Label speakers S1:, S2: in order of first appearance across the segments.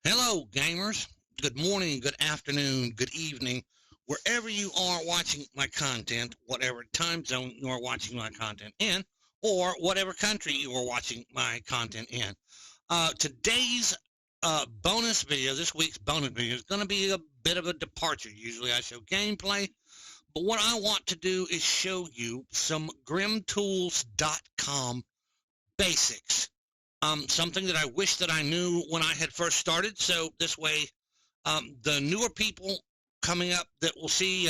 S1: Hello, gamers. Good morning, good afternoon, good evening, wherever you are watching my content, whatever time zone you are watching my content in, or whatever country you are watching my content in. Today's bonus video, this week's bonus video, is going to be a bit of a departure. Usually I show gameplay, but what I want to do is show you some GrimTools.com basics. Something that I wish that I knew when I had first started. So this way, the newer people coming up that will see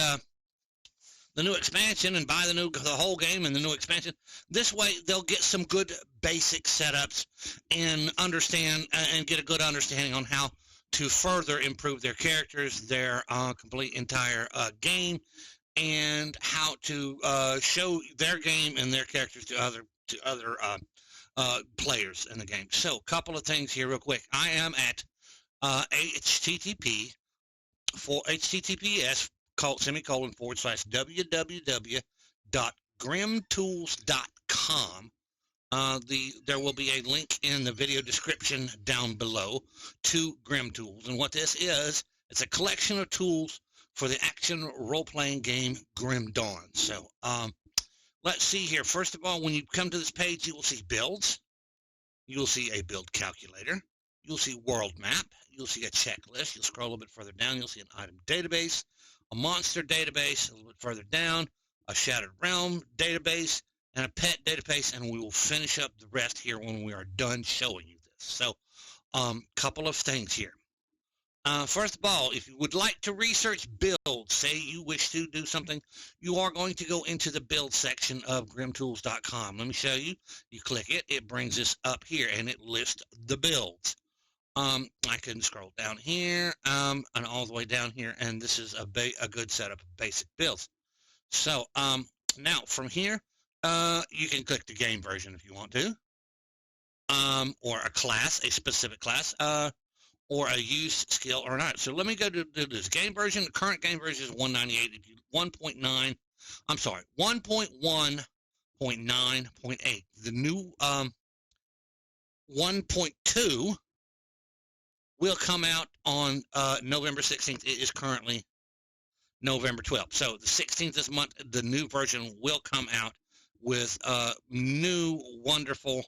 S1: the new expansion and buy the whole game and the new expansion. This way, they'll get some good basic setups and understand and get a good understanding on how to further improve their characters, their complete entire game, and how to show their game and their characters to other players in the game. So, a couple of things here real quick. I am at https www.grimtools.com. There will be a link in the video description down below to Grim Tools. And what this is, it's a collection of tools for the action role-playing game Grim Dawn. So, let's see here. First of all, when you come to this page, you will see builds. You'll see a build calculator. You'll see world map. You'll see a checklist. You'll scroll a little bit further down. You'll see an item database, a monster database, a little bit further down, a shattered realm database, and a pet database, and we will finish up the rest here when we are done showing you this. So, couple of things here. First of all, if you would like to research builds, say you wish to do something, you are going to go into the build section of grimtools.com. Let me show you. You click it, it brings us up here, and it lists the builds. I can scroll down here and all the way down here, and this is a good setup of basic builds. So now from here, you can click the game version if you want to, or a class, a specific class, or a used skill or not. So let me go to this game version. The current game version is 198. 1.9. I'm sorry, 1.1.9.8. The new 1.2 will come out on November 16th. It is currently November 12th. So the 16th this month, the new version will come out with new wonderful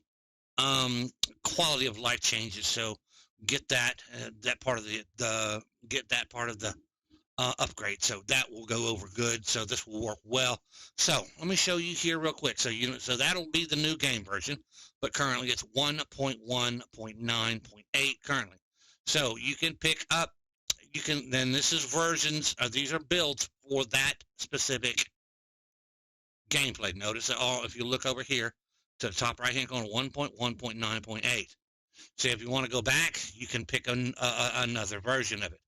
S1: quality of life changes. So get that part of the upgrade. So that will go over good. So this will work well. So let me show you here real quick. So so that'll be the new game version, but currently it's 1.1.9.8 currently. So you can pick up. Then this is versions. These are builds for that specific gameplay. Notice that if you look over here to the top right hand corner, 1.1.9.8. So if you want to go back, you can pick another version of it.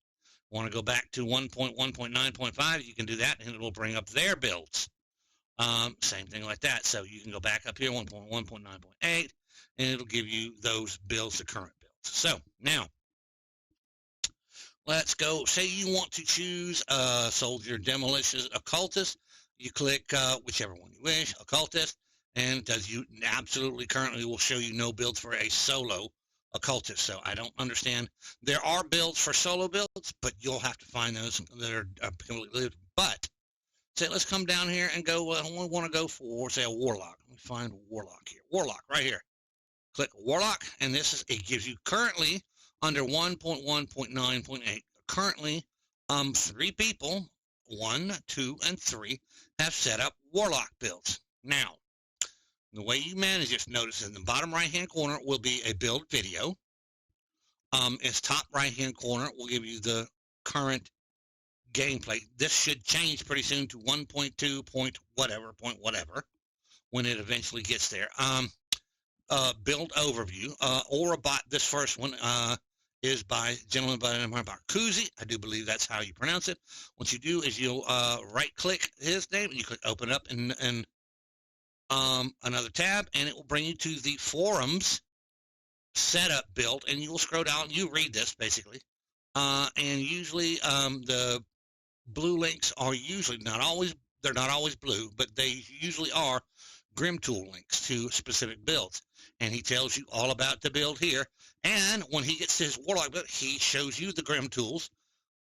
S1: Want to go back to 1.1.9.5, you can do that, and it will bring up their builds. Same thing like that. So you can go back up here, 1.1.9.8, and it'll give you those builds, the current builds. So now, let's go. Say you want to choose Soldier, Demolition, Occultist. You click whichever one you wish, Occultist, and does you absolutely currently will show you no builds for a solo occultist. So I don't understand. There are builds for solo builds, but you'll have to find those that are completely lived. But say let's come down here and go. I want to go for say a warlock. Let me find a warlock here. Warlock right here. Click warlock, and it gives you currently under 1.1.9.8. Currently, 3 people, 1, 2, and 3 have set up warlock builds. Now, the way you manage this, notice in the bottom right-hand corner will be a build video. Its top right-hand corner will give you the current gameplay. This should change pretty soon to 1.2 point whatever when it eventually gets there. Build overview. This first one is by a gentleman by the name of Barkuzi. I do believe that's how you pronounce it. What you do is you'll right-click his name, and you click open up in another tab, and it will bring you to the forums setup build, and you will scroll down and you read this basically. And usually the blue links are usually they're not always blue, but they usually are Grim Tool links to specific builds. and he tells you all about the build here. And when he gets to his Warlock build, he shows you the Grim Tools.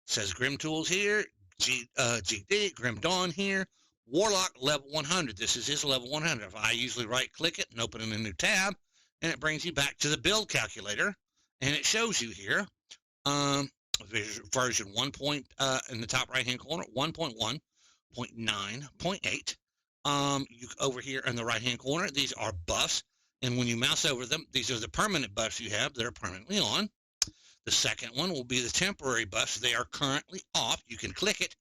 S1: Says Grim Tools here, GD, Grim Dawn here, Warlock level 100. This is his level 100. If I usually right-click it and open in a new tab, and it brings you back to the build calculator, and it shows you here version 1. In the top right-hand corner, 1.1.9.8. You over here in the right-hand corner, these are buffs, and when you mouse over them, these are the permanent buffs you have that are permanently on. The second one will be the temporary buffs. They are currently off. You can click it,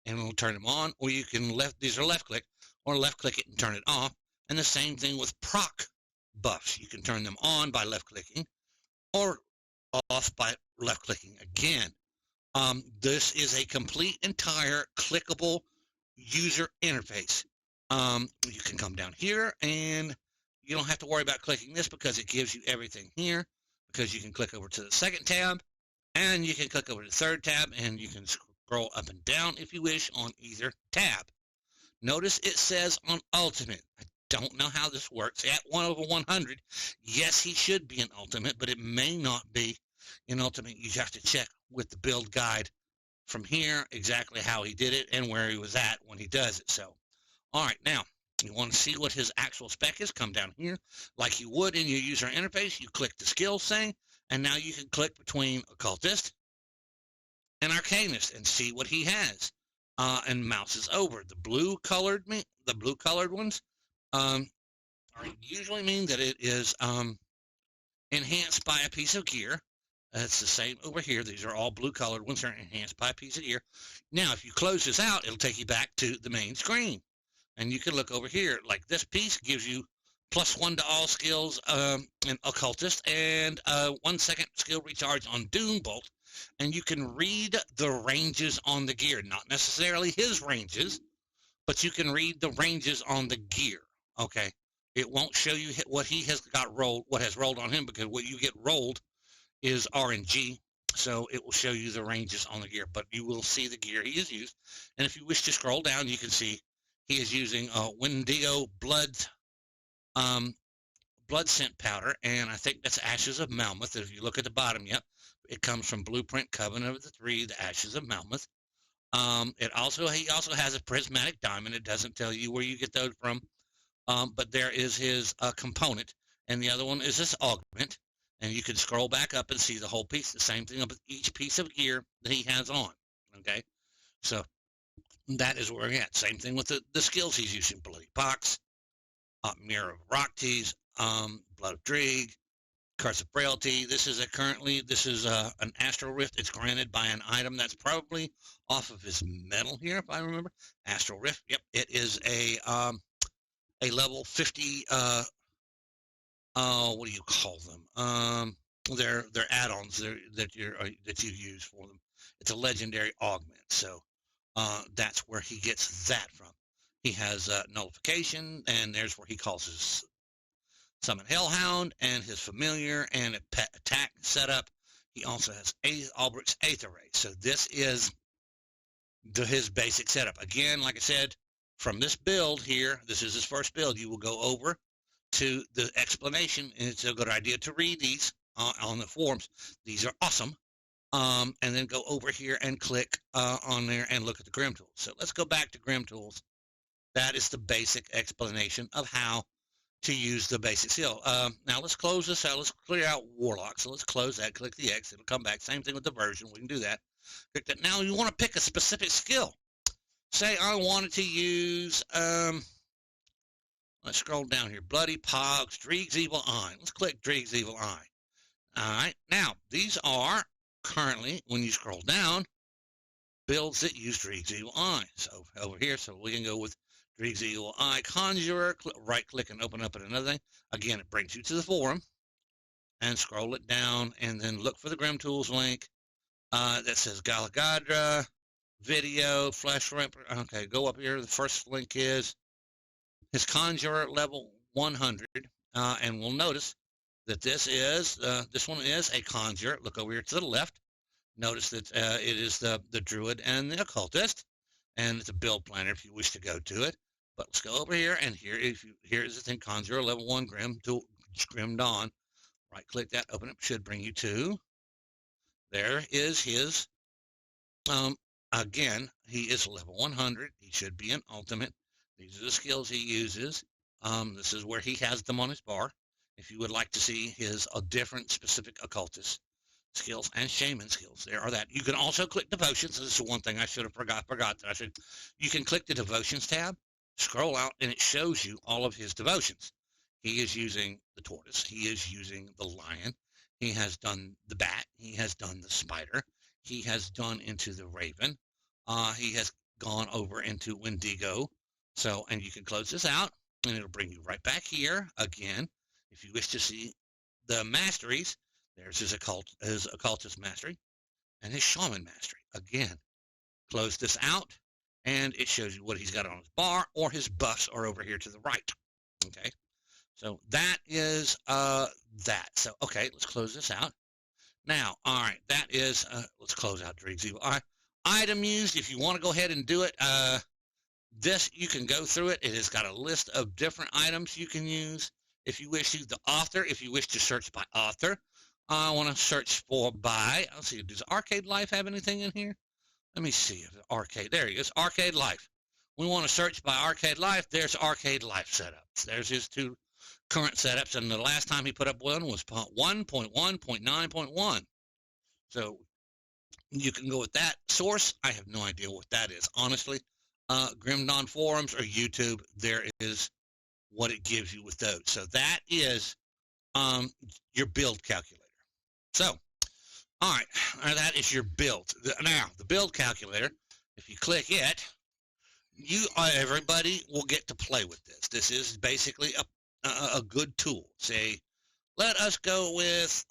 S1: and it will turn them on, or you can these are left-click, or left-click it and turn it off. And the same thing with proc buffs. You can turn them on by left-clicking, or off by left-clicking again. This is a complete, entire, clickable user interface. You can come down here, and you don't have to worry about clicking this because it gives you everything here, because you can click over to the second tab, and you can click over to the third tab, and you can scroll up and down if you wish on either tab. Notice it says on Ultimate. I don't know how this works. At 1/100, yes, he should be an Ultimate, but it may not be in Ultimate. You have to check with the build guide from here exactly how he did it and where he was at when he does it. So, all right, now, you want to see what his actual spec is, come down here. Like you would in your user interface, you click the skills thing, and now you can click between Occultist and Arcanist and see what he has. And mouses over. The blue-colored ones usually mean that it is enhanced by a piece of gear. It's the same over here. These are all blue-colored ones. They're enhanced by a piece of gear. Now, if you close this out, it'll take you back to the main screen. And you can look over here. Like this piece gives you +1 to all skills in Occultist and 1 second skill recharge on Doombolt. And you can read the ranges on the gear. Not necessarily his ranges, but you can read the ranges on the gear. Okay? It won't show you what he has got rolled, what has rolled on him, because what you get rolled is RNG. So it will show you the ranges on the gear, but you will see the gear he has used. And if you wish to scroll down, you can see he is using Wendigo blood scent powder, and I think that's Ashes of Malmoth. If you look at the bottom, yep, it comes from Blueprint Covenant of the Three, the Ashes of Malmoth. He also has a prismatic diamond. It doesn't tell you where you get those from, but there is his component, and the other one is this augment, and you can scroll back up and see the whole piece. The same thing with each piece of gear that he has on. Okay, so that is where we're at. Same thing with the skills he's using: Bloody Pox, Mirror of Rocktease, Blood of Dreeg, Curse of Frailty. This is an Astral Rift. It's granted by an item that's probably off of his medal here, if I remember. Astral Rift. Yep, it is a level 50. What do you call them? They're add-ons that you use for them. It's a legendary augment. So that's where he gets that from. He has nullification, and there's where he calls his Summon Hellhound and his familiar and a pet attack setup. He also has Albrecht's Aether Ray. So this is his basic setup. Again, like I said, from this build here, this is his first build. You will go over to the explanation, and it's a good idea to read these on the forums. These are awesome. And then go over here and click on there and look at the Grim Tools. So let's go back to Grim Tools. That is the basic explanation of how to use the basic skill. Now let's close this out. Let's clear out Warlock. So let's close that. Click the X. It'll come back. Same thing with the version. We can do that. Click that. Now you want to pick a specific skill. Say I wanted to use, let's scroll down here. Bloody Pox, Dreeg's Evil Eye. Let's click Dreeg's Evil Eye. All right. Now, these are currently, when you scroll down, builds that use Dreeg's Evil Eye. So over here, so we can go with Dreeg's Evil Eye Conjurer, right-click and open up at another thing. Again, it brings you to the forum, and scroll it down, and then look for the Grim Tools link that says Galagadra, video, flash ramp. Okay, go up here. The first link is his Conjurer level 100, and we'll notice that this one is a Conjurer. Look over here to the left. Notice that it is the Druid and the Occultist, and it's a build planner if you wish to go to it. But let's go over here, and here is the thing: Conjurer level 1, Grim Tool, Grim Dawn. Right click that, open it, should bring you to. There is his, again, he is level 100. He should be an ultimate. These are the skills he uses. This is where he has them on his bar. If you would like to see his different specific occultist skills and shaman skills, there are that. You can also click devotions. This is one thing I should have forgot that I should. You can click the devotions tab, scroll out, and it shows you all of his devotions. He is using the tortoise. He is using the lion. He has done the bat. He has done the spider. He has done into the raven. He has gone over into Wendigo. So, and you can close this out, and it'll bring you right back here again. If you wish to see the masteries, there's his occultist mastery and his shaman mastery. Again, close this out, and it shows you what he's got on his bar, or his buffs are over here to the right. Okay, so that is that. So, okay, let's close this out. Now, all right, that is, let's close out Dreig's Evil. All right, item used, if you want to go ahead and do it, this, you can go through it. It has got a list of different items you can use. If you wish to, the author, if you wish to search by author, I want to search for by, let's see, does Arcade Life have anything in here? Let me see if Arcade, there he is, Arcade Life. We want to search by Arcade Life. There's Arcade Life setups. There's his two current setups, and the last time he put up one was 1.1.9.1. So you can go with that source. I have no idea what that is, honestly. Grim Dawn forums or YouTube, there is what it gives you with those. So that is your build calculator. So, all right, that is your build. Now, the build calculator, if you click it, everybody will get to play with this. This is basically a good tool. Say, let us go with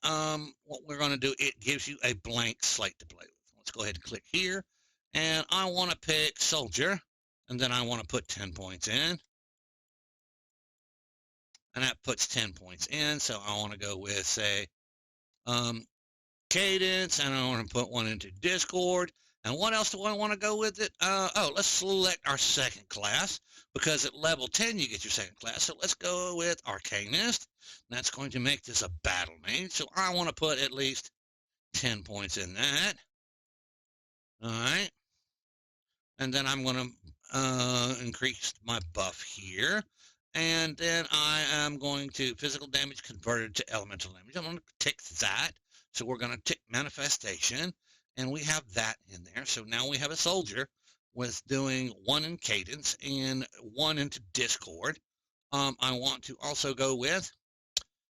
S1: what we're going to do. It gives you a blank slate to play with. Let's go ahead and click here. And I want to pick Soldier. And then I want to put 10 points in. And that puts 10 points in. So I want to go with, say, Cadence. And I want to put one into Discord. And what else do I want to go with it? Let's select our second class, because at level 10 you get your second class. So let's go with Arcanist. That's going to make this a battle mage. So I want to put at least 10 points in that. All right. And then I'm going to increase my buff here. And then I am going to physical damage converted to elemental damage. I'm going to tick that. So we're going to tick manifestation. And we have that in there. So now we have a soldier with doing 1 in Cadence and 1 into Discord. I want to also go with,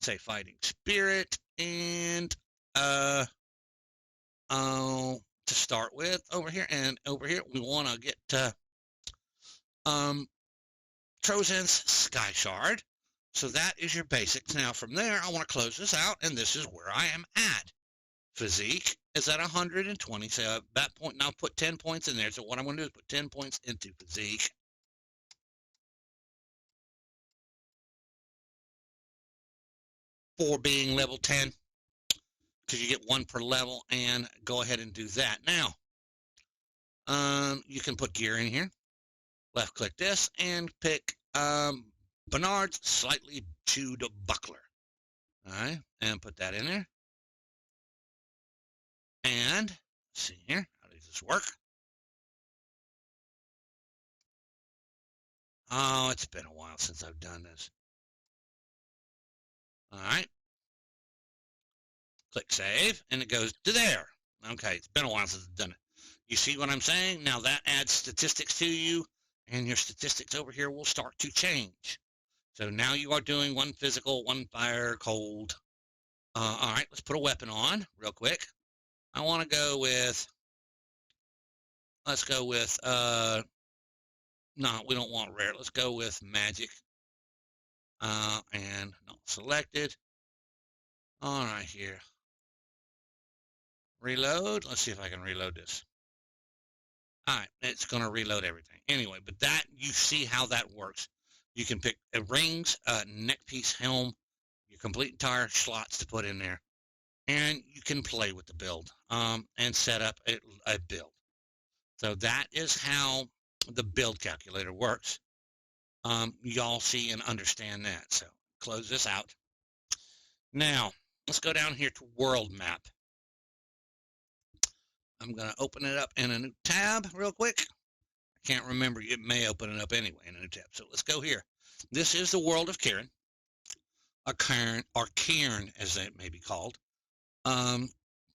S1: say, Fighting Spirit, and to start with over here. And over here we want to get Trozen's Sky Shard. So that is your basics. Now from there I want to close this out, and this is where I am at. Physique is at 120. So at that point, now put 10 points in there. So what I'm going to do is put 10 points into physique. For being level 10, because you get 1 per level, and go ahead and do that. Now, you can put gear in here. Left click this and pick Bernard's Slightly Chewed Buckler. All right, and put that in there. And let's see here, how does this work? Oh, it's been a while since I've done this. All right. Click save, and it goes to there. Okay, it's been a while since I've done it. You see what I'm saying? Now that adds statistics to you, and your statistics over here will start to change. So now you are doing 1 physical, 1 fire, cold. All right, let's put a weapon on real quick. I want to go with, let's go with, no, we don't want rare. Let's go with magic. And not selected. All right, here. Reload. Let's see if I can reload this. All right, it's going to reload everything. Anyway, but that, you see how that works. You can pick rings, neck piece, helm, your complete entire slots to put in there. And you can play with the build and set up a build. So that is how the build calculator works. Y'all see and understand that. So close this out. Now, let's go down here to World Map. I'm going to open it up in a new tab real quick. I can't remember. It may open it up anyway in a new tab. So let's go here. This is the world of Cairn, or Cairn, as it may be called.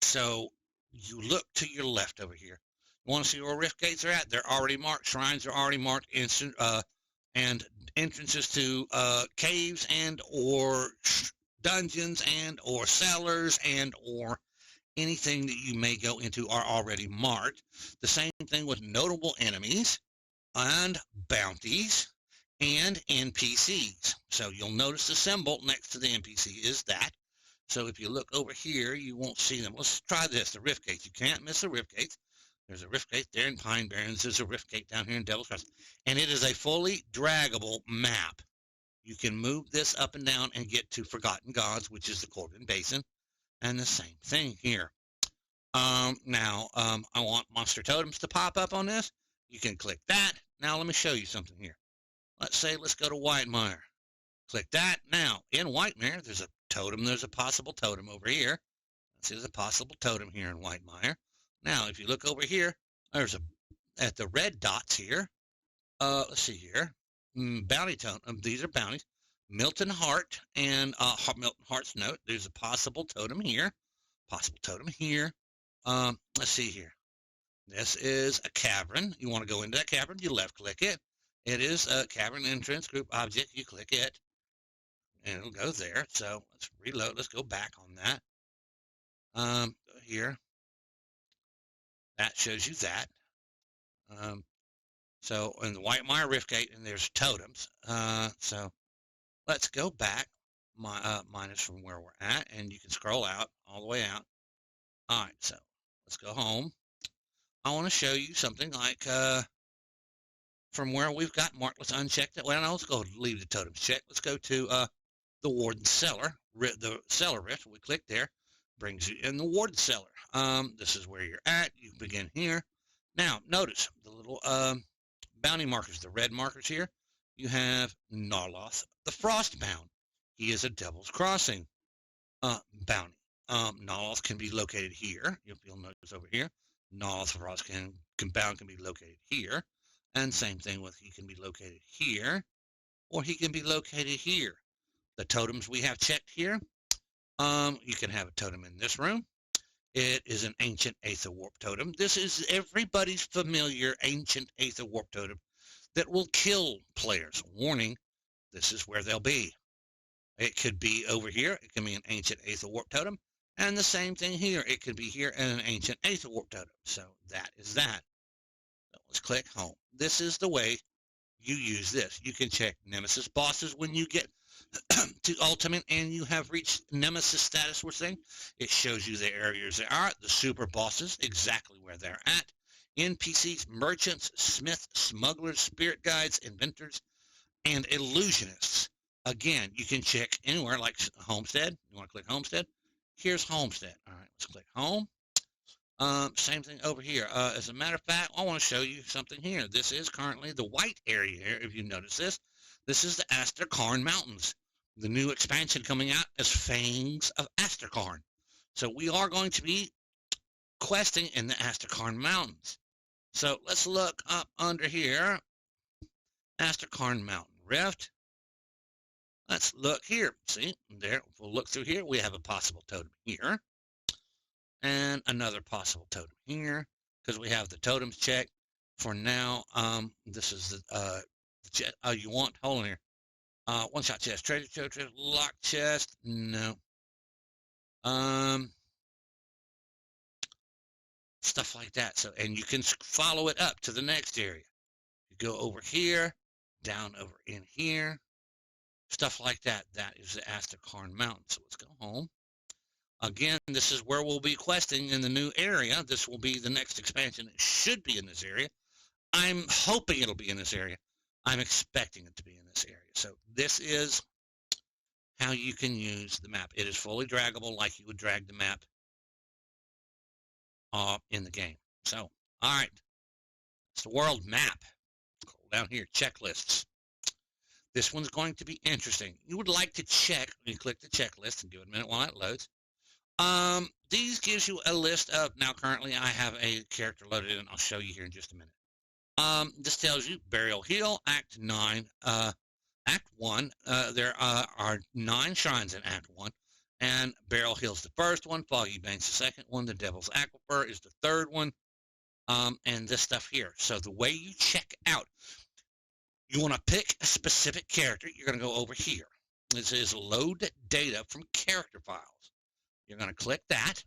S1: So you look to your left over here. You want to see where rift gates are at? They're already marked. Shrines are already marked. And entrances to caves and or dungeons and or cellars and or anything that you may go into are already marked. The same thing with notable enemies and bounties and NPCs. So you'll notice the symbol next to the NPC is that. So if you look over here, you won't see them. Let's try this, the rift gates. You can't miss the rift gates. There's a rift gate there in Pine Barrens. There's a rift gate down here in Devil's Crest. And it is a fully draggable map. You can move this up and down and get to Forgotten Gods, which is the Corbin Basin. And the same thing here. Now, I want monster totems to pop up on this. You can click that. Now, let me show you something here. Let's go to Whitemire. Click that. Now, in Whitemire, there's a totem. There's a possible totem over here. There's a possible totem here in Whitemire. Now, if you look over here, there's at the red dots here. Let's see here. Bounty totem. These are bounties. Milton Hart and Milton Hart's note. There's a possible totem here. Possible totem here. Let's see here. This is a cavern. You want to go into that cavern, you left click it. It is a cavern entrance group object. You click it and it'll go there. So let's reload. Let's go back on that. Here. That shows you that. So in the Whitemire Rift Gate, and there's totems. So let's go back. Minus from where we're at, and you can scroll out all the way out. All right, so let's go home. I want to show you something like from where we've got marked. Let's uncheck that. Well, no, let's go leave the totems check. Let's go to the Warden Cellar, the Cellar Rift. We click there, brings you in the Warden Cellar. This is where you're at. You begin here. Now, notice the little bounty markers, the red markers here. You have Narloth, the Frostbound. He is a Devil's Crossing bounty. Narloth can be located here. You'll notice over here. Narloth Frost can be located here. And same thing with he can be located here, or he can be located here. The totems we have checked here, you can have a totem in this room. It is an Ancient Aether Warp totem. This is everybody's familiar Ancient Aether Warp totem that will kill players. Warning, this is where they'll be. It could be over here. It can be an Ancient Aether Warp totem. And the same thing here. It could be here and an Ancient Aether Warp totem. So that is that. So let's click home. This is the way you use this. You can check Nemesis bosses when you get to Ultimate and you have reached Nemesis status, we're saying. It shows you the areas they are, the super bosses, exactly where they're at. NPCs, merchants, smiths, smugglers, spirit guides, inventors, and illusionists. Again, you can check anywhere like Homestead. You want to click Homestead? Here's Homestead. All right, let's click Home. Same thing over here. As a matter of fact, I want to show you something here. This is currently the white area here, if you notice this. This is the Asterkarn Mountains. The new expansion coming out is Fangs of Asterkarn. So we are going to be questing in the Asterkarn Mountains. So let's look up under here. Asterkarn Mountain Rift. Let's look here. See, there, if we'll look through here, we have a possible totem here. And another possible totem here, because we have the totems checked. For now, this is the, you want, hold on here. One-shot chest, treasure, lock chest, no. Stuff like that. So, and you can follow it up to the next area. You go over here, down over in here, stuff like that. That is the Asterkarn Mountain. So let's go home. Again, this is where we'll be questing in the new area. This will be the next expansion. It should be in this area. I'm hoping it'll be in this area. I'm expecting it to be in this area. So this is how you can use the map. It is fully draggable like you would drag the map in the game. So, all right. It's the world map. Scroll down here, checklists. This one's going to be interesting. You would like to check, you click the checklist and give it a minute while it loads. These gives you a list of, now currently I have a character loaded in. I'll show you here in just a minute. This tells you Burial Hill, Act 9, Act 1. There are 9 shrines in Act 1, and Burial Hill's the first one, Foggy Bank's the second one, the Devil's Aquifer is the third one, and this stuff here. So the way you check out, you want to pick a specific character. You're going to go over here. This is load data from character files. You're going to click that.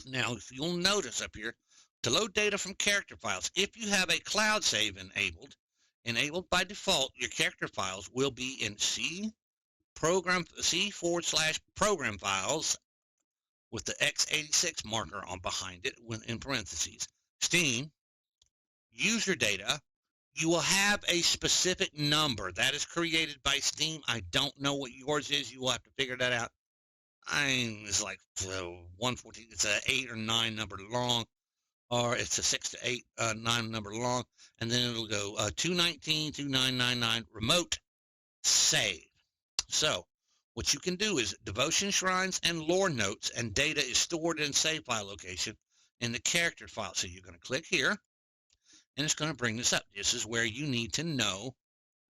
S1: Now, if you'll notice up here, to load data from character files, if you have a cloud save enabled by default, your character files will be in C/program files with the x86 marker on behind it in parentheses. Steam, user data, you will have a specific number that is created by Steam. I don't know what yours is. You will have to figure that out. It's like 114. It's an 8 or 9 number long, or it's a 6 to 8, 9 number long, and then it'll go 219, 2999, remote, save. So what you can do is devotion shrines and lore notes and data is stored in save file location in the character file. So you're going to click here, and it's going to bring this up. This is where you need to know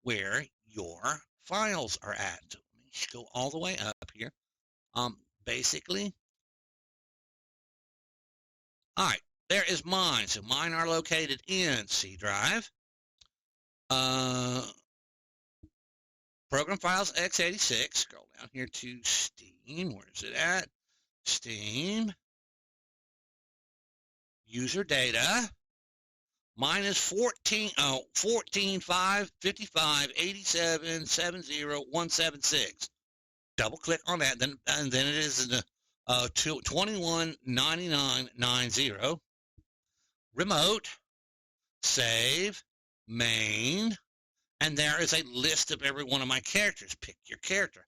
S1: where your files are at. So let me go all the way up here. Basically, all right, there is mine. So mine are located in C drive, program files x86. Scroll down here to Steam. Where is it at? Steam, user data. Mine is 14, 5, 55, 87, 70, 176. Double click on that, and then it is in the 219990. Remote, save, main, and there is a list of every one of my characters. Pick your character.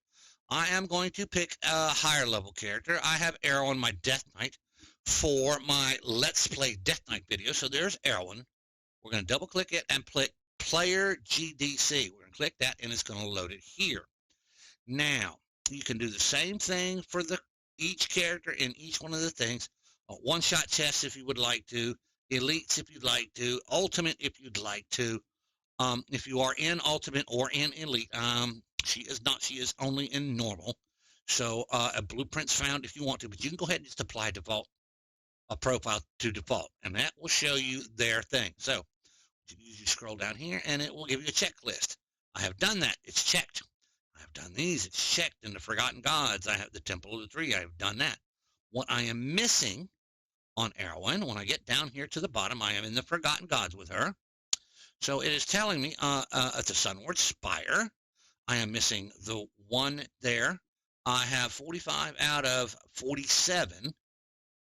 S1: I am going to pick a higher level character. I have Erwin, my Death Knight, for my Let's Play Death Knight video. So there's Erwin. We're going to double click it and click Player GDC. We're going to click that, and it's going to load it here. Now, you can do the same thing for each character in each one of the things. One-shot chests if you would like to, elites if you'd like to, ultimate if you'd like to. If you are in ultimate or in elite, she is not. She is only in normal. So a blueprint's found if you want to, but you can go ahead and just apply a profile to default, and that will show you their thing. So you scroll down here, and it will give you a checklist. I have done that. It's checked. I have done these. It's checked in the Forgotten Gods. I have the Temple of the Three. I have done that. What I am missing on Erwin, when I get down here to the bottom, I am in the Forgotten Gods with her. So it is telling me at the Sunward Spire, I am missing the one there. I have 45 out of 47.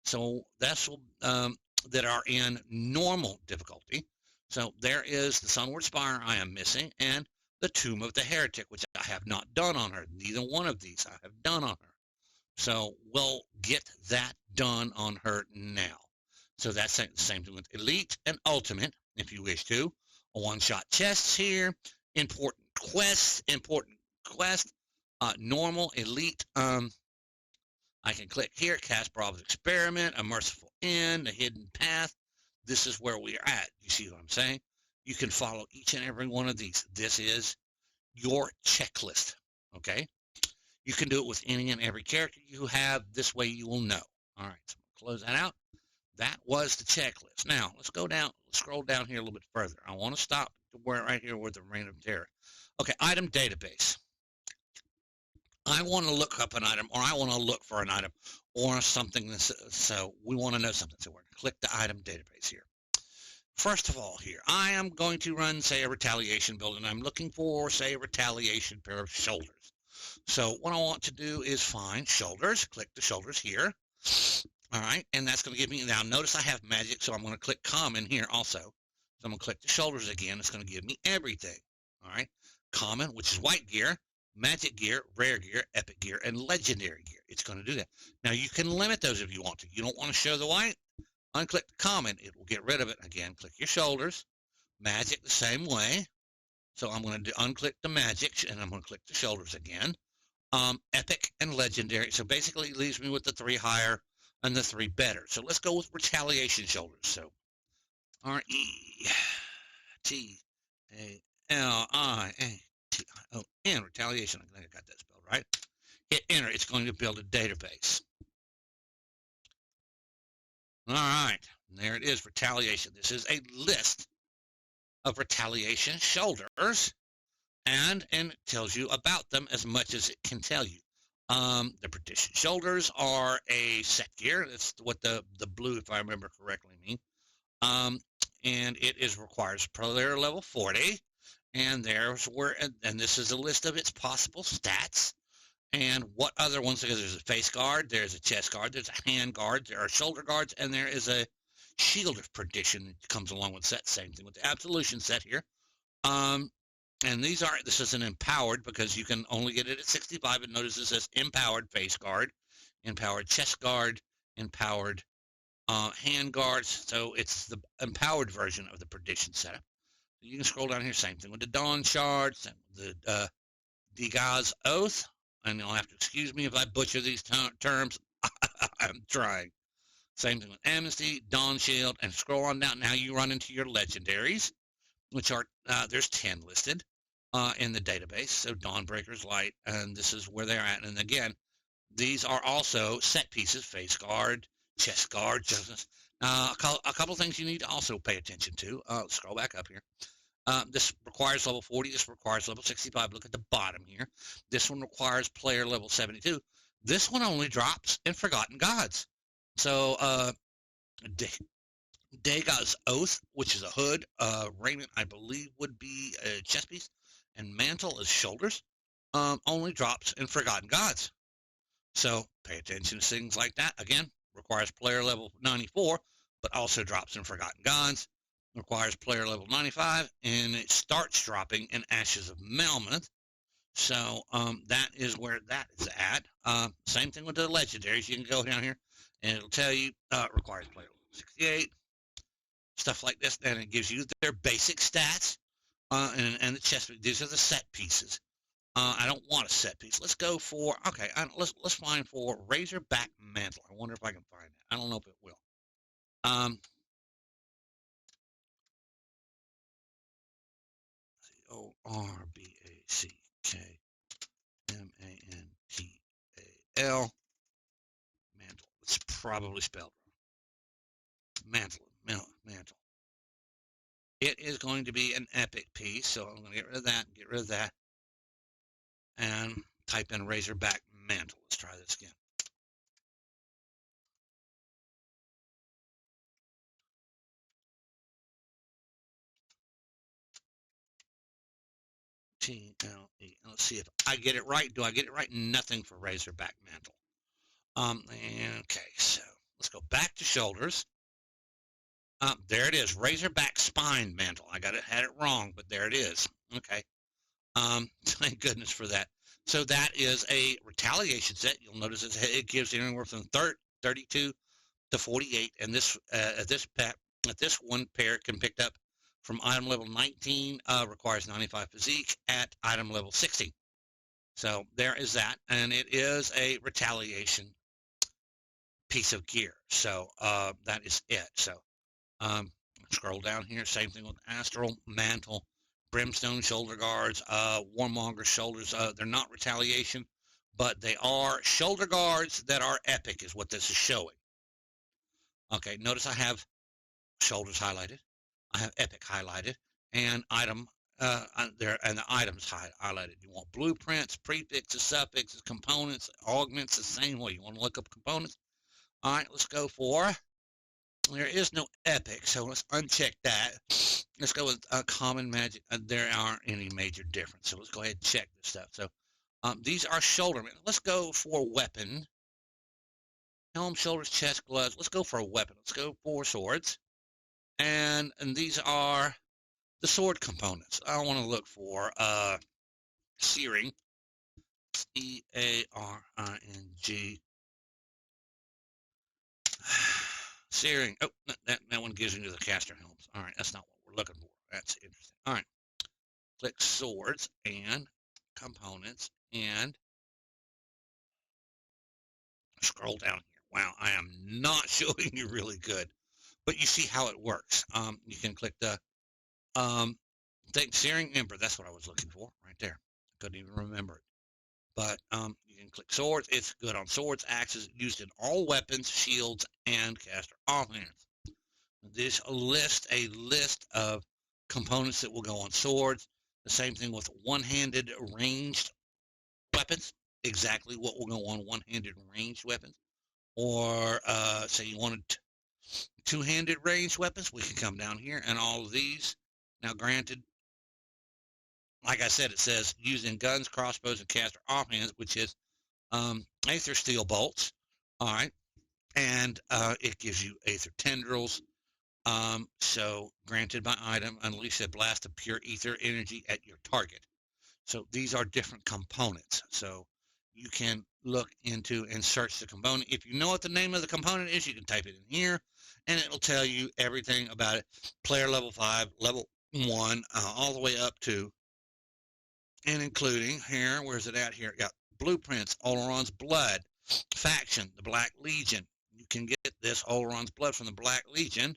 S1: So that's that are in normal difficulty. So there is the Sunward Spire I am missing, and the Tomb of the Heretic, which I have not done on her. Neither one of these I have done on her. So we'll get that done on her now. So that's the same thing with Elite and Ultimate, if you wish to. A one-shot chests here, important quest, normal, Elite. I can click here, Kasparov's Experiment, A Merciful End, A Hidden Path. This is where we are at. You see what I'm saying? You can follow each and every one of these. This is your checklist, okay? You can do it with any and every character you have. This way you will know. All right, so close that out. That was the checklist. Now, let's go down, scroll down here a little bit further. I want to stop right here with the Reign of Terror. Okay, item database. I want to look up an item, or I want to look for an item, or something. So we want to know something. So we're going to click the item database here. First of all here, I am going to run, say, a retaliation build, and I'm looking for, say, a retaliation pair of shoulders. So what I want to do is find shoulders, click the shoulders here. All right, and that's going to give me, now notice I have magic, so I'm going to click common here also. So I'm going to click the shoulders again. It's going to give me everything. All right, common, which is white gear, magic gear, rare gear, epic gear, and legendary gear. It's going to do that. Now you can limit those if you want to. You don't want to show the white? Unclick the common. It will get rid of it. Again, click your shoulders. Magic the same way. So I'm going to unclick the magic, and I'm going to click the shoulders again. Epic and legendary. So basically it leaves me with the 3 higher and the 3 better. So let's go with retaliation shoulders. So RETALIATION, retaliation. I think I got that spelled right. Hit enter. It's going to build a database. All right, there it is, retaliation. This is a list of retaliation shoulders, and it tells you about them as much as it can tell you. The perdition shoulders are a set gear. That's what the blue, if I remember correctly, mean. And it requires player level 40. And there's where, and this is a list of its possible stats. And what other ones? Because there's a face guard, there's a chest guard, there's a hand guard, there are shoulder guards, and there is a shield of perdition that comes along with that. Same thing with the absolution set here. And this is an empowered, because you can only get it at 65. And notice it says empowered face guard, empowered chest guard, empowered hand guards. So it's the empowered version of the perdition setup. You can scroll down here. Same thing with the Dawn Shard, the Dagaz Oath. And you'll have to excuse me if I butcher these terms. I'm trying. Same thing with Amnesty, Dawn Shield, and scroll on down. Now you run into your legendaries, which are, there's 10 listed in the database. So Dawnbreaker's Light, and this is where they're at. And again, these are also set pieces, face guard, chest guard, justice. A couple things you need to also pay attention to. Let's scroll back up here. This requires level 40. This requires level 65. Look at the bottom here. This one requires player level 72. This one only drops in Forgotten Gods. So Dagaz Oath, which is a hood, raiment, I believe, would be a chest piece, and mantle is shoulders, only drops in Forgotten Gods. So pay attention to things like that. Again, requires player level 94, but also drops in Forgotten Gods. Requires player level 95, and it starts dropping in Ashes of Melmoth. So that is where that is at. Same thing with the legendaries. You can go down here, and it'll tell you requires player level 68, stuff like this, and it gives you their basic stats and the chest. These are the set pieces. I don't want a set piece. Let's go for, okay, let's find for Razorback Mantle. I wonder if I can find that. I don't know if it will. ORBACKMANTAL. Mantle. It's probably spelled wrong. Mantle. It is going to be an epic piece, so I'm going to get rid of that, and type in Razorback Mantle. Let's try this again. TLE. Let's see if I get it right. Do I get it right? Nothing for Razorback Mantle. Okay, so let's go back to shoulders. There it is, Razorback Spine Mantle. I had it wrong, but there it is. Okay. Thank goodness for that. So that is a retaliation set. You'll notice it gives anywhere from 32 to 48, and this one pair can pick up from item level 19, requires 95 physique at item level 60. So there is that, and it is a retaliation piece of gear. So that is it. So scroll down here. Same thing with Astral Mantle, Brimstone shoulder guards, Warmonger shoulders. They're not retaliation, but they are shoulder guards that are epic, is what this is showing. Okay, notice I have shoulders highlighted. I have epic highlighted, and item there, and the items highlighted. You want blueprints, prefixes, suffixes, components, augments, the same way. You want to look up components. All right, let's go for. There is no epic, so let's uncheck that. Let's go with common magic. There aren't any major difference, so let's go ahead and check this stuff. So these are shoulder. Let's go for weapon. Helm, shoulders, chest, gloves. Let's go for a weapon. Let's go for swords. And these are the sword components. I want to look for searing. E-A-R-I-N-G. Searing. Oh, that one gives into the caster helms. All right, that's not what we're looking for. That's interesting. All right, click swords and components and scroll down here. Wow, I am not showing you really good, but you see how it works. You can click the Searing Ember. That's what I was looking for right there. I couldn't even remember it. But you can click swords. It's good on swords, axes, used in all weapons, shields, and caster offhands. This lists a list of components that will go on swords. The same thing with one-handed ranged weapons. Exactly what will go on one-handed ranged weapons. Or say you wanted two-handed ranged weapons, we can come down here and all of these. Now, granted, like I said, it says using guns, crossbows, and caster offhands, which is Aether Steel bolts. All right, and it gives you Aether tendrils. So, granted by item, unleash a blast of pure ether energy at your target. So these are different components. So you can look into and search the component. If you know what the name of the component is, you can type it in here, and it'll tell you everything about it. Player level 5, level 1, all the way up to, and including here, where's it at here? Got blueprints, Oleron's Blood, faction, the Black Legion. You can get this Oleron's Blood from the Black Legion.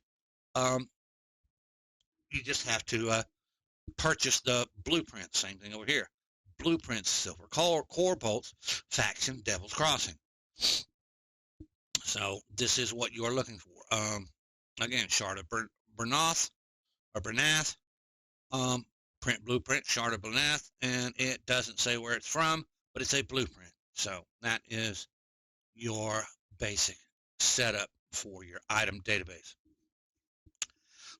S1: You just have to purchase the blueprint. Same thing over here. Blueprints, Silver Core Bolts, faction, Devil's Crossing. So this is what you are looking for. Again, Shard of Bernath, or Bernath, print blueprint, Shard of Bernath, and it doesn't say where it's from, but it's a blueprint. So that is your basic setup for your item database.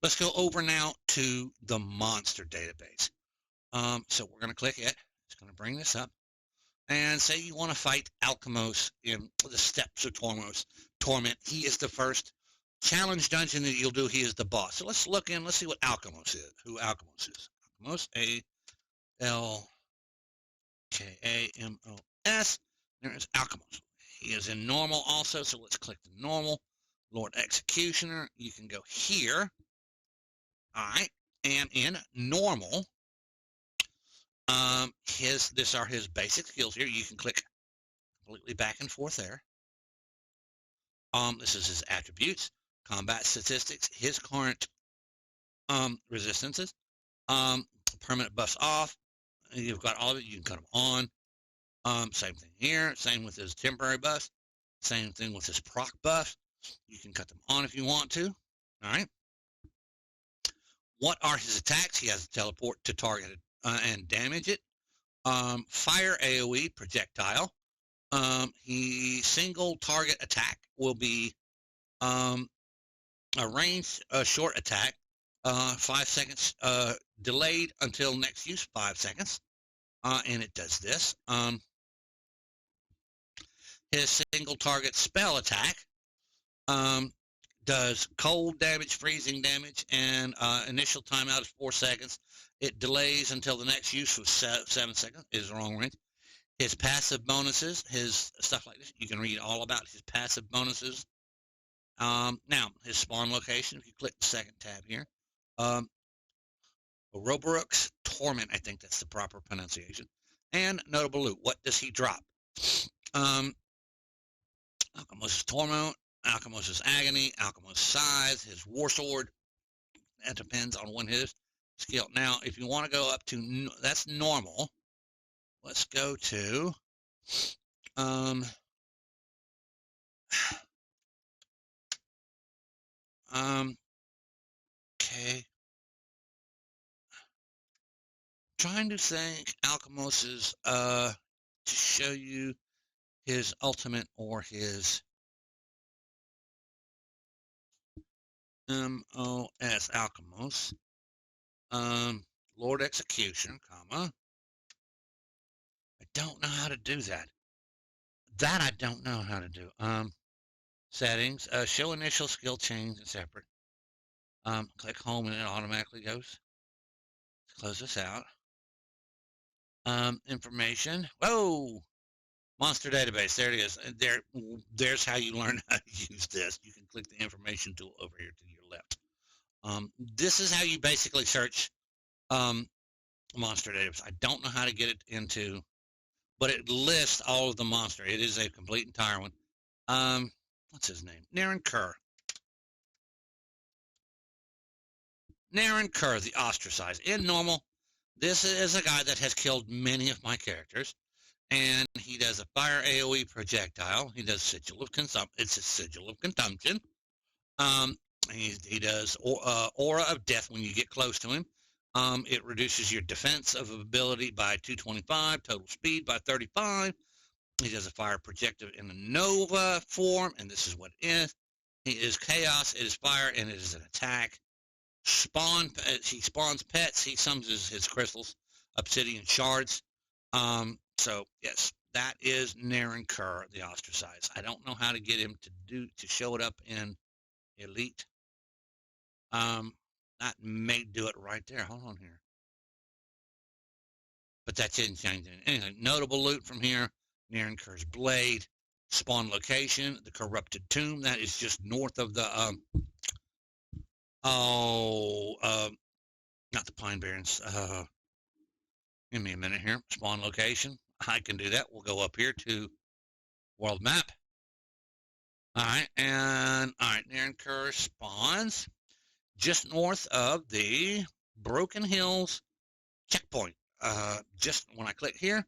S1: Let's go over now to the monster database. So we're going to click it. It's going to bring this up. And say you want to fight Alkimos in the Steppes of Torment. He is the first challenge dungeon that you'll do. He is the boss. So let's look in. Let's see what Alkimos is. Who Alkimos is. Alkimos, A-L-K-A-M-O-S. There is Alkimos. He is in normal also. So let's click the normal. Lord Executioner. You can go here. All right. And in normal, these are his basic skills here. You can click completely back and forth there. This is his attributes, combat statistics, his current resistances, permanent buffs off. You've got all of it. You can cut them on. Same thing here. Same with his temporary buffs. Same thing with his proc buffs. You can cut them on if you want to. All right. What are his attacks? He has a teleport to target it and damage it. Fire AoE projectile. He single target attack will be a ranged short attack, 5 seconds delayed until next use, 5 seconds, and it does this. His single target spell attack does cold damage, freezing damage, and initial timeout is 4 seconds. It delays until the next use was 7 seconds. It is wrong range. His passive bonuses, his stuff like this, you can read all about his passive bonuses. Now, his spawn location, if you click the second tab here, Roboruk's Torment, I think that's the proper pronunciation, and notable loot. What does he drop? Alkimos' Torment, Alkimos' Agony, Alkimos' Scythe, his War Sword. That depends on when his skill. Now, if you want to go up to, that's normal. Let's go to, okay. Trying to think Alkimos's, to show you his ultimate or his MOS Alkimos, Lord Executioner, comma. I don't know how to do that. That I don't know how to do. Settings, show initial skill change and separate. Click home and it automatically goes. Let's close this out. Information. Whoa! Monster database. There it is. There's how you learn how to use this. You can click the information tool over here to your left. This is how you basically search monster database. I don't know how to get it into, but it lists all of the monster. It is a complete entire one. What's his name? Naren Kerr. Naren Kerr, the ostracized. In normal, this is a guy that has killed many of my characters, and he does a fire AoE projectile. He does sigil of consumption. It's a sigil of consumption. He does aura of death when you get close to him. It reduces your defense of ability by 225, total speed by 35. He does a fire projectile in a Nova form, and this is what it is. He is chaos, it is fire, and it is an attack. He spawns pets. He summons his crystals, obsidian shards. So yes, that is Naren Kerr, the ostracized. I don't know how to get him to show it up in Elite. That may do it right there. Hold on here. But that didn't change anything. Anyway, notable loot from here. Naren Kerr's blade. Spawn location, the corrupted tomb. That is just north of the not the Pine Barrens. Give me a minute here. Spawn location. I can do that. We'll go up here to world map. All right, Naren Kerr spawns just north of the Broken Hills checkpoint. Just when I click here,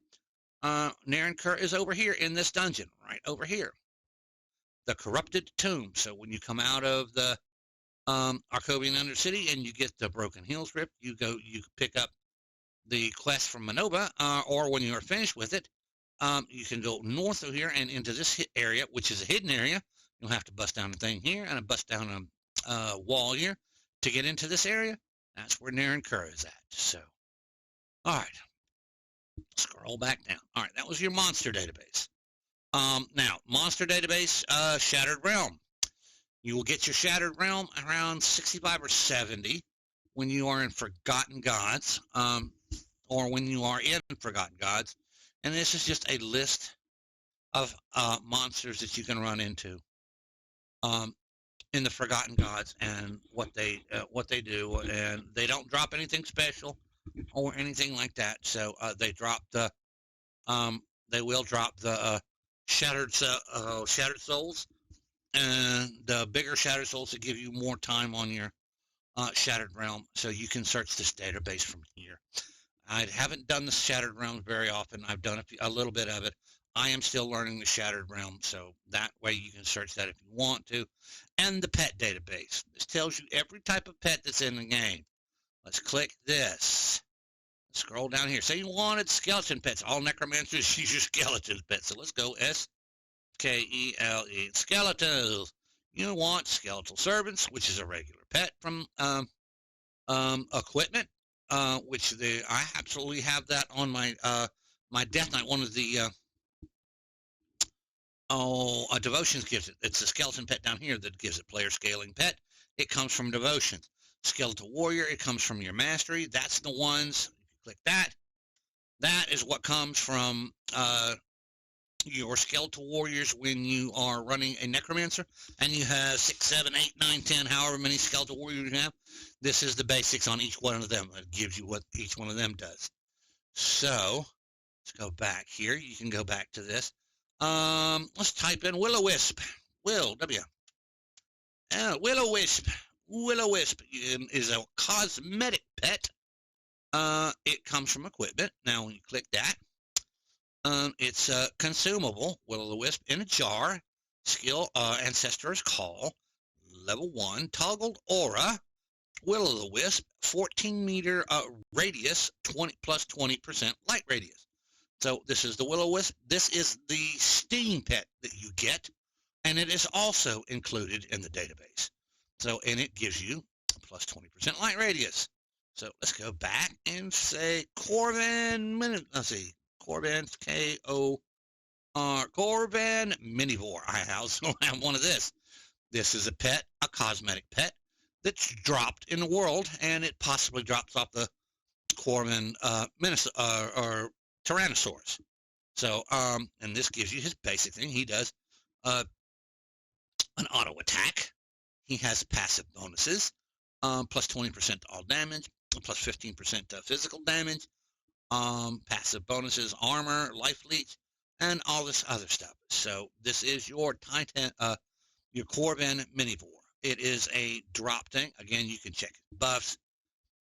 S1: Naren Kerr is over here in this dungeon, right over here. The Corrupted Tomb. So when you come out of the Arcovian Undercity and you get the Broken Hills Rift, you pick up the quest from Manoba, or when you are finished with it, you can go north of here and into this area, which is a hidden area. You'll have to bust down a thing here and bust down a wall here to get into this area. That's where Naren Kerr is at. So, all right. Scroll back down. All right, that was your monster database. Now, monster database, Shattered Realm. You will get your Shattered Realm around 65 or 70 when you are in Forgotten Gods, or when you are in Forgotten Gods. And this is just a list of monsters that you can run into in the Forgotten Gods and what they do. And they don't drop anything special or anything like that. So they will drop the Shattered Souls, and the bigger Shattered Souls that give you more time on your Shattered Realm. So you can search this database from here. I haven't done the Shattered Realm very often. I've done a little bit of it. I am still learning the Shattered Realm, so that way you can search that if you want to. And the pet database. This tells you every type of pet that's in the game. Let's click this. Scroll down here. Say you wanted skeleton pets. All necromancers use your skeleton pets. So let's go SKELE. Skeletons. You want skeletal servants, which is a regular pet from equipment. Which I absolutely have that on my my Death Knight. One of the Devotions gives it. It's a skeleton pet down here that gives it player scaling pet. It comes from Devotions. Skeletal Warrior, it comes from your Mastery. That's the ones. If you click that, that is what comes from your Skeletal Warriors when you are running a Necromancer, and you have 6, 7, 8, 9, 10, however many Skeletal Warriors you have. This is the basics on each one of them. It gives you what each one of them does. So let's go back here. You can go back to this. Let's type in Will-O-Wisp. Will-O-Wisp. Will-O-Wisp is a cosmetic pet. It comes from equipment. Now, when you click that, it's consumable. Will-O-Wisp in a jar. Skill Ancestor's Call. Level 1. Toggled Aura. Will-O-Wisp. 14-meter radius. 20 plus 20% light radius. So this is the Will-O-Wisp. This is the Steam pet that you get, and it is also included in the database. So, and it gives you a plus 20% light radius. So let's go back and say Corvan. Let's see, Corvan Corvan Minivore. I also have one of this. This is a pet, a cosmetic pet that's dropped in the world, and it possibly drops off the Corvan or Tyrannosaurus. So, and this gives you his basic thing. He does an auto attack. He has passive bonuses, plus 20% to all damage, plus 15% to physical damage, passive bonuses, armor, life leech, and all this other stuff. So this is your Titan, your Corvin Minivore. It is a drop thing. Again, you can check buffs,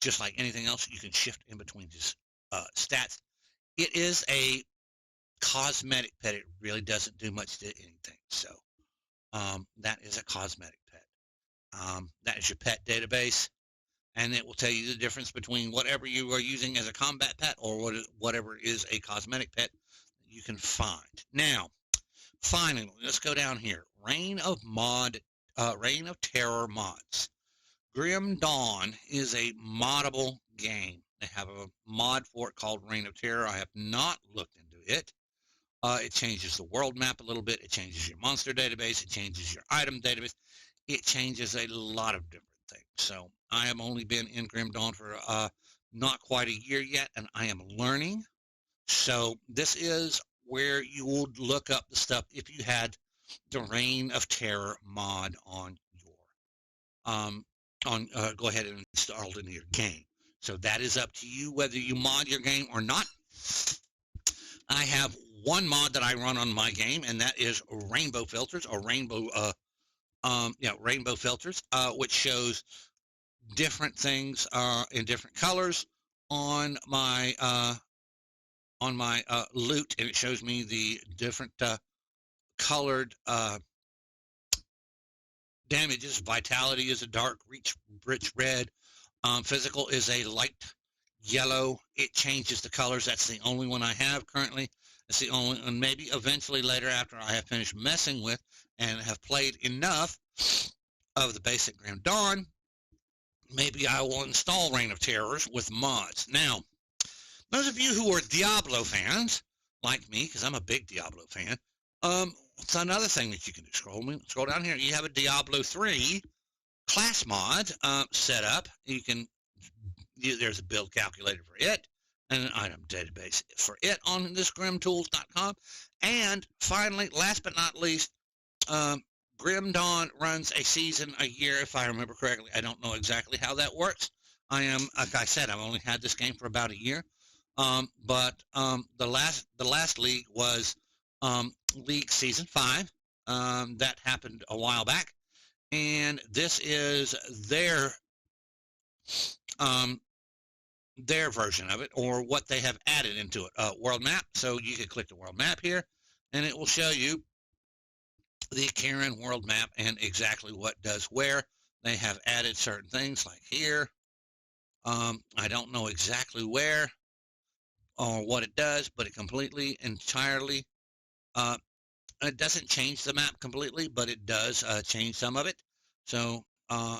S1: just like anything else. You can shift in between just stats. It is a cosmetic pet. It really doesn't do much to anything. So that is a cosmetic pet. That is your pet database, and it will tell you the difference between whatever you are using as a combat pet or whatever is a cosmetic pet you can find. Now, finally, let's go down here. Reign of Terror mods. Grim Dawn is a moddable game. They have a mod for it called Reign of Terror. I have not looked into it. It changes the world map a little bit. It changes your monster database. It changes your item database. It changes a lot of different things. So I have only been in Grim Dawn for not quite a year yet, and I am learning. So this is where you would look up the stuff if you had the Reign of Terror mod on your go ahead and install it into your game. So that is up to you whether you mod your game or not. I have one mod that I run on my game, and that is rainbow filters or rainbow filters, which shows different things in different colors on my loot, and it shows me the different colored damages. Vitality is a dark, rich red. Physical is a light yellow. It changes the colors. That's the only one I have currently. It's the only, and maybe eventually later after I have finished messing with and have played enough of the basic Grim Dawn, maybe I will install Reign of Terrors with mods. Now, those of you who are Diablo fans, like me, because I'm a big Diablo fan, it's another thing that you can do. Scroll down here. You have a Diablo 3 class mod set up. There's a build calculator for it and an item database for it on this grimtools.com. And finally, last but not least, Grim Dawn runs a season a year, if I remember correctly. I don't know exactly how that works. Like I said, I've only had this game for about a year. But the last league was League Season 5. That happened a while back. And this is their version of it, or what they have added into it. World map. So you can click the world map here, and it will show you the Karen world map and exactly what does where. They have added certain things like here. I don't know exactly where or what it does, but it entirely, it doesn't change the map completely, but it does change some of it. So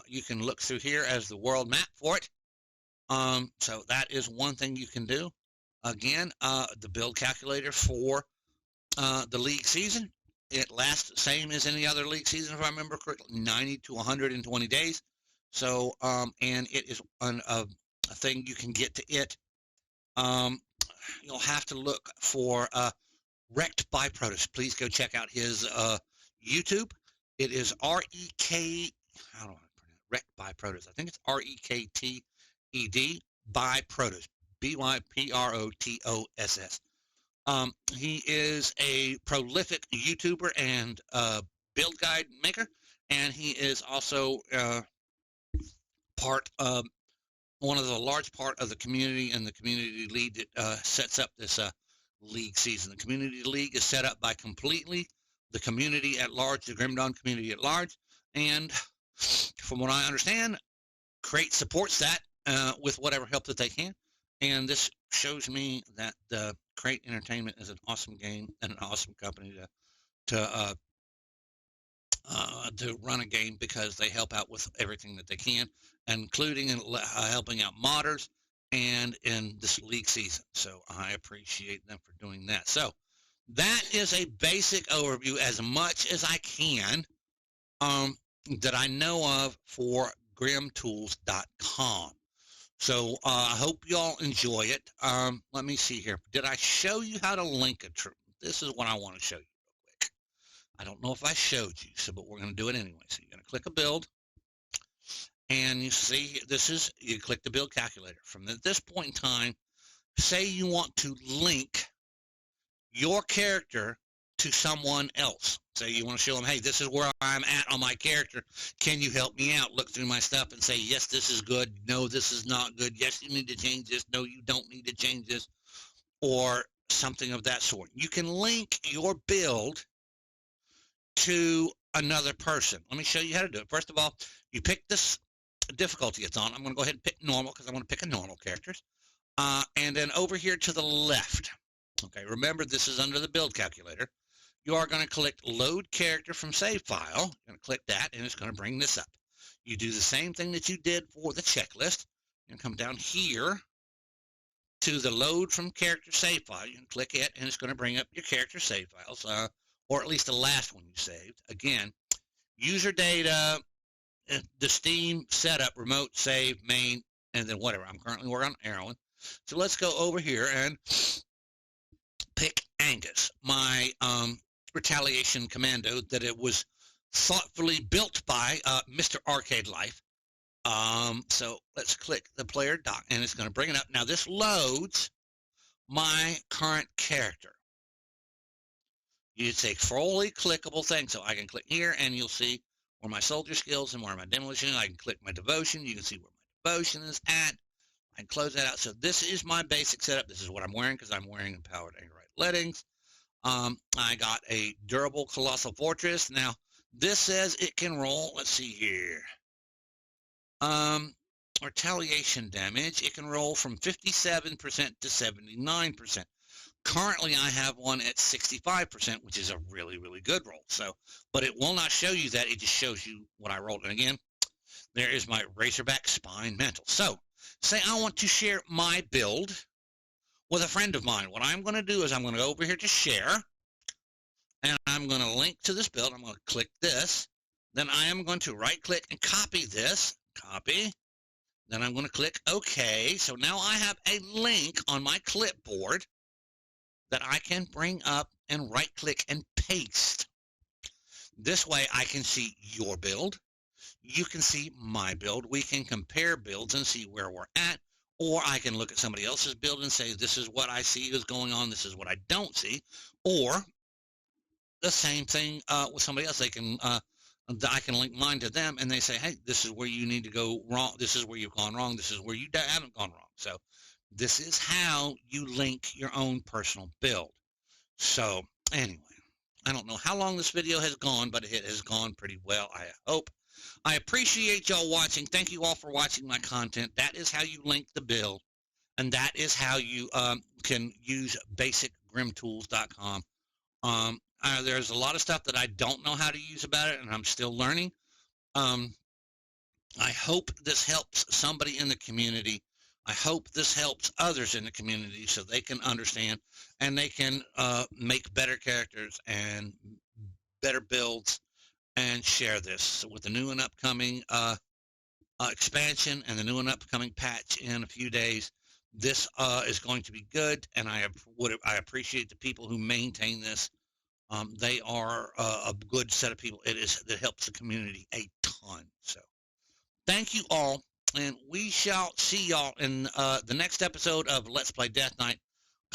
S1: you can look through here as the world map for it. So that is one thing you can do. Again, the build calculator for the league season, it lasts the same as any other league season, if I remember correctly, 90 to 120 days. So, and it is a thing you can get to it. You'll have to look for Wrecked by Protus. Please go check out his YouTube. It is R-E-K, how do I pronounce it? Wrecked by Protus. I think it's R-E-K-T-E-D by Protus. B-Y-P-R-O-T-O-S-S. He is a prolific YouTuber and build guide maker, and he is also one of the large part of the community and the community league that sets up this league season. The community league is set up by completely the community at large, the Grim Dawn community at large, and from what I understand, Crate supports that with whatever help that they can. And this shows me that the Crate Entertainment is an awesome game and an awesome company to run a game, because they help out with everything that they can, including helping out modders and in this league season. So I appreciate them for doing that. So that is a basic overview, as much as I can, that I know of for grimtools.com. So I hope y'all enjoy it. Let me see here. Did I show you how to link a troop? This is what I want to show you real quick. I don't know if I showed you, but we're going to do it anyway. So you're going to click a build, and you see you click the build calculator. From this point in time, say you want to link your character to someone else. Say you want to show them, hey, this is where I'm at on my character. Can you help me out? Look through my stuff and say, yes, this is good. No, this is not good. Yes, you need to change this. No, you don't need to change this. Or something of that sort. You can link your build to another person. Let me show you how to do it. First of all, you pick this difficulty it's on. I'm going to go ahead and pick normal because I want to pick a normal characters. And then over here to the left, okay, remember this is under the build calculator. You are going to click load character from save file. You're going to click that and it's going to bring this up. You do the same thing that you did for the checklist. You come down here to the load from character save file. You can click it and it's going to bring up your character save files, or at least the last one you saved. Again, user data, the Steam setup, remote save, main, and then whatever. I'm currently working on Erwin. So let's go over here and pick Angus, my retaliation commando that it was thoughtfully built by Mr. Arcade Life. So let's click the player doc and it's going to bring it up. Now this loads my current character. It's a fully clickable thing, so I can click here and you'll see where my soldier skills and where my demolition. I can click my devotion. You can see where my devotion is at. I can close that out. So this is my basic setup. This is what I'm wearing because I'm wearing empowered Angerite lettings. I got a durable colossal fortress. Now this says it can roll. Let's see here. Retaliation damage. It can roll from 57% to 79%. Currently, I have one at 65%, which is a really, really good roll. So, but it will not show you that. It just shows you what I rolled. And again, there is my Razorback Spine Mantle. So, say I want to share my build with a friend of mine. What I'm going to do is I'm going to go over here to share, and I'm going to link to this build. I'm going to click this. Then I am going to right-click and copy this. Copy. Then I'm going to click OK. So now I have a link on my clipboard that I can bring up and right-click and paste. This way I can see your build. You can see my build. We can compare builds and see where we're at. Or I can look at somebody else's build and say, this is what I see is going on. This is what I don't see. Or the same thing with somebody else. They can, I can link mine to them and they say, hey, this is where you need to go wrong. This is where you've gone wrong. This is where you haven't gone wrong. So this is how you link your own personal build. So anyway, I don't know how long this video has gone, but it has gone pretty well, I hope. I appreciate y'all watching. Thank you all for watching my content. That is how you link the build, and that is how you can use basicgrimtools.com. There's a lot of stuff that I don't know how to use about it, and I'm still learning. I hope this helps somebody in the community. I hope this helps others in the community so they can understand and they can make better characters and better builds and share this. So with the new and upcoming expansion and the new and upcoming patch in a few days, this is going to be good, and I appreciate the people who maintain this. They are a good set of people. It helps the community a ton. So thank you all. And we shall see y'all in the next episode of Let's Play Death Knight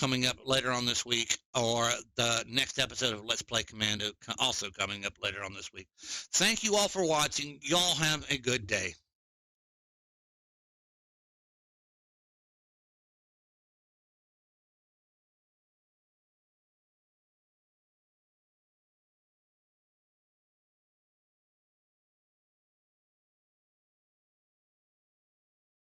S1: coming up later on this week, or the next episode of Let's Play Commando also coming up later on this week. Thank you all for watching. Y'all have a good day.